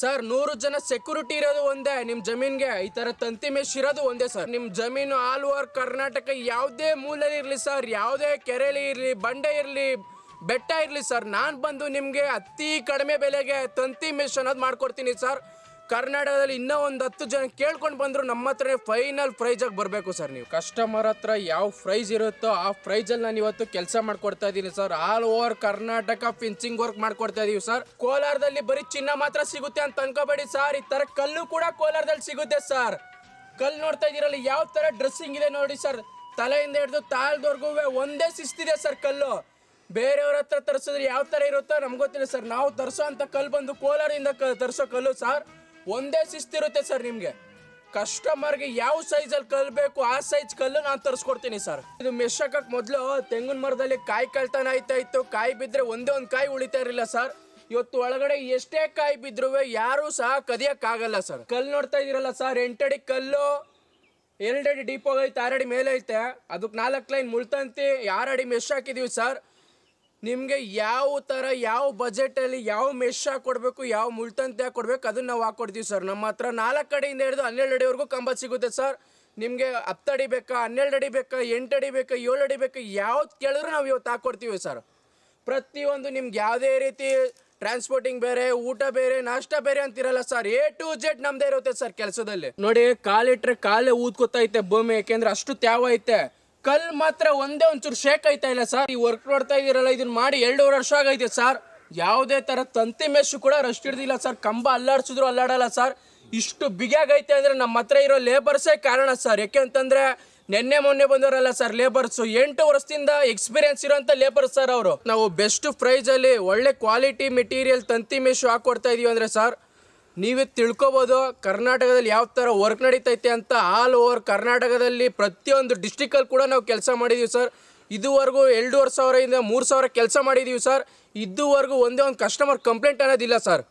Sir 100 ಜನ security ಇರೋದು ಒಂದೇ ನಿಮ್ಮ ಜಮೀನ್ಗೆ. ಈ ತರ ತಂತಿ ಮೆಶ್ ಇರೋದು ಒಂದೇ ಸರ್. ನಿಮ್ಮ ಜಮೀನು ಆಲ್ ಓವರ್ ಕರ್ನಾಟಕ ಯಾವುದೇ ಮೂಲೆಯಲ್ಲಿ ಇರಲಿ ಸರ್, ಯಾವುದೇ ಕೆರೆಯಲ್ಲಿ ಇರಲಿ, ಬಂಡೆ ಇರಲಿ, ಬೆಟ್ಟ ಇರಲಿ ಸರ್, ನಾನು ಬಂದು ನಿಮಗೆ ಅತಿ ಕಡಿಮೆ ಬೆಲೆಗೆ ತಂತಿ ಮೆಶ್ ಅನ್ನೋದು ಮಾಡ್ಕೊಡ್ತೀನಿ ಸರ್. ಕರ್ನಾಟಕದಲ್ಲಿ ಇನ್ನೂ ಒಂದು 10 ಜನ ಕೇಳ್ಕೊಂಡು ಬಂದ್ರು ನಮ್ಮ ಹತ್ರ ಫೈನಲ್ ಪ್ರೈಜಾಗಿ ಬರಬೇಕು ಸರ್. ನೀವು ಕಸ್ಟಮರ್ ಹತ್ರ ಯಾವ ಪ್ರೈಸ್ ಇರುತ್ತೋ ಆ ಪ್ರೈಸಲ್ಲಿ ನಾನು ಇವತ್ತು ಕೆಲಸ ಮಾಡ್ಕೊಡ್ತಾ ಇದ್ದೀನಿ sir. All over Karnataka fencing work ಮಾಡ್ಕೊಡ್ತಾ ಇದೀವಿ ಸರ್. ಕೋಲಾರದಲ್ಲಿ ಬರೀ ಚಿನ್ನ ಮಾತ್ರ ಸಿಗುತ್ತೆ ಅಂತ ಅನ್ಕೋಬೇಡಿ ಸರ್, ಈ ತರ ಕಲ್ಲು ಕೂಡ ಕೋಲಾರದಲ್ಲಿ ಸಿಗುತ್ತೆ ಸರ್. ಕಲ್ಲು ನೋಡ್ತಾ ಇದೀರಲ್ಲ ಯಾವ ತರ ಡ್ರೆಸ್ಸಿಂಗ್ ಇದೆ ನೋಡಿ ಸರ್, ತಲೆಯಿಂದ ಹಿಡಿದು ತಾಳ್ದವರೆಗೂ ಒಂದೇ ಶಿಸ್ತಿದೆ ಸರ್ ಕಲ್ಲು. ಬೇರೆಯವ್ರ ಹತ್ರ ತರಿಸಿದ್ರೆ ಯಾವ ತರ ಇರುತ್ತೋ ನಮ್ಗೆ ಗೊತ್ತಿಲ್ಲ ಸರ್. ನಾವು ತರಿಸೋ ಅಂತ ಕಲ್ಲು ಬಂದು ಕೋಲಾರದಿಂದ ತರಿಸೋ ಕಲ್ಲು ಸರ್, ಒಂದೇ ಶಿಸ್ತಿರುತ್ತೆ ಸರ್. ನಿಮಗೆ ಕಸ್ಟಮರ್ಗೆ ಯಾವ ಸೈಜಲ್ಲಿ ಕಲ್ಲು ಬೇಕು ಆ ಸೈಜ್ ಕಲ್ಲು ನಾನು ತರಿಸ್ಕೊಡ್ತೀನಿ ಸರ್. ಇದು ಮೆಶ್ ಹಾಕಕ್ಕೆ ಮೊದಲು ತೆಂಗಿನ ಮರದಲ್ಲಿ ಕಾಯಿ ಕಳ್ತನ ಆಯ್ತಾ ಇತ್ತು. ಕಾಯಿ ಬಿದ್ದರೆ ಒಂದೇ ಒಂದು ಕಾಯಿ ಉಳಿತಾ ಇರಲಿಲ್ಲ ಸರ್. ಇವತ್ತು ಒಳಗಡೆ ಎಷ್ಟೇ ಕಾಯಿ ಬಿದ್ರೂ ಯಾರೂ ಸಹ ಕದಿಯೋಕ್ಕಾಗಲ್ಲ ಸರ್. ಕಲ್ಲು ನೋಡ್ತಾ ಇದೀರಲ್ಲ ಸರ್, 8 ಅಡಿ ಕಲ್ಲು, 2 ಅಡಿ ಡೀಪ್ ಹೋಗೈತೆ, 6 ಅಡಿ ಮೇಲೆ ಐತೆ. ಅದಕ್ಕೆ 4 ಲೈನ್ ಮುಳ್ತಂತಿ, 6 ಅಡಿ ಮೆಶ್ ಹಾಕಿದೀವಿ ಸರ್. ನಿಮಗೆ ಯಾವ ಥರ ಯಾವ ಬಜೆಟಲ್ಲಿ ಯಾವ ಮೆಶ್ ಹಾಕೊಡ್ಬೇಕು, ಯಾವ ಮುಳ್ತಂತಿ ಹಾಕೊಡ್ಬೇಕು ಅದನ್ನು ನಾವು ಹಾಕ್ಕೊಡ್ತೀವಿ ಸರ್. ನಮ್ಮ ಹತ್ರ 4 ಅಡಿಯಿಂದ ಹಿಡಿದು 12 ಅಡಿವರೆಗೂ ಕಂಬ ಸಿಗುತ್ತೆ ಸರ್. ನಿಮಗೆ 10 ಅಡಿ ಬೇಕಾ, 12 ಅಡಿ ಬೇಕಾ, 8 ಅಡಿ ಬೇಕಾ, 7 ಅಡಿ ಬೇಕಾ, ಯಾವ್ದು ಕೇಳಿದ್ರು ನಾವು ಇವತ್ತು ಹಾಕ್ಕೊಡ್ತೀವಿ ಸರ್. ಪ್ರತಿಯೊಂದು ನಿಮ್ಗೆ ಯಾವುದೇ ರೀತಿ ಟ್ರಾನ್ಸ್ಪೋರ್ಟಿಂಗ್ ಬೇರೆ, ಊಟ ಬೇರೆ, ನಾಷ್ಟ ಬೇರೆ ಅಂತಿರಲ್ಲ ಸರ್. A to Z ನಮ್ದೇ ಇರುತ್ತೆ ಸರ್ ಕೆಲಸದಲ್ಲಿ. ನೋಡಿ ಕಾಲಿಟ್ರೆ ಕಾಲೇ ಊದ್ಕೊತೈತೆ ಭೂಮಿ, ಯಾಕೆಂದ್ರೆ ಅಷ್ಟು ತ್ಯಾವ ಐತೆ. ಕಲ್ ಮಾತ್ರ ಒಂದೇ ಒಂಚೂರು ಶೇಕ್ ಐತಾ ಇಲ್ಲ ಸರ್. ಈ ವರ್ಕ್ ನೋಡ್ತಾ ಇದೀರಲ್ಲ, ಇದನ್ನ ಮಾಡಿ 2.5 ವರ್ಷ ಆಗೈತೆ ಸರ್. ಯಾವುದೇ ತರ ತಂತಿ ಮೆಶ್ ಕೂಡ ರಸ್ಟ್ ಹಿಡ್ದಿಲ್ಲ ಸರ್. ಕಂಬ ಅಲ್ಲಾಡ್ಸಿದ್ರು ಅಲ್ಲಾಡಲ್ಲ ಸರ್. ಇಷ್ಟು ಬಿಗಿಯಾಗೈತೆ ಅಂದ್ರೆ ನಮ್ಮ ಹತ್ರ ಇರೋ ಲೇಬರ್ಸೇ ಕಾರಣ ಸರ್. ಯಾಕೆ ಅಂತಂದ್ರೆ ನೆನ್ನೆ ಮೊನ್ನೆ ಬಂದವರಲ್ಲ ಸರ್ ಲೇಬರ್ಸು, 8 ವರ್ಷದಿಂದ ಎಕ್ಸ್ಪೀರಿಯನ್ಸ್ ಇರೋಂಥ ಲೇಬರ್ಸ್ ಸರ್ ಅವರು. ನಾವು ಬೆಸ್ಟ್ ಪ್ರೈಸಲ್ಲಿ ಒಳ್ಳೆ ಕ್ವಾಲಿಟಿ ಮೆಟೀರಿಯಲ್ ತಂತಿ ಮೆಶ್ ಹಾಕೊಡ್ತಾ ಇದೀವಿ ಅಂದರೆ ಸರ್, ನೀವೇ ತಿಳ್ಕೊಬೋದು ಕರ್ನಾಟಕದಲ್ಲಿ ಯಾವ ಥರ ವರ್ಕ್ ನಡೀತೈತೆ ಅಂತ. ಆಲ್ ಓವರ್ ಕರ್ನಾಟಕದಲ್ಲಿ ಪ್ರತಿಯೊಂದು ಡಿಸ್ಟಿಕಲ್ಲಿ ಕೂಡ ನಾವು ಕೆಲಸ ಮಾಡಿದ್ದೀವಿ ಸರ್. ಇದುವರೆಗೂ 2,500 3,000 ಕೆಲಸ ಮಾಡಿದ್ದೀವಿ ಸರ್. ಇದುವರೆಗೂ ಒಂದೇ ಒಂದು ಕಸ್ಟಮರ್ ಕಂಪ್ಲೇಂಟ್ ಅನ್ನೋದಿಲ್ಲ ಸರ್.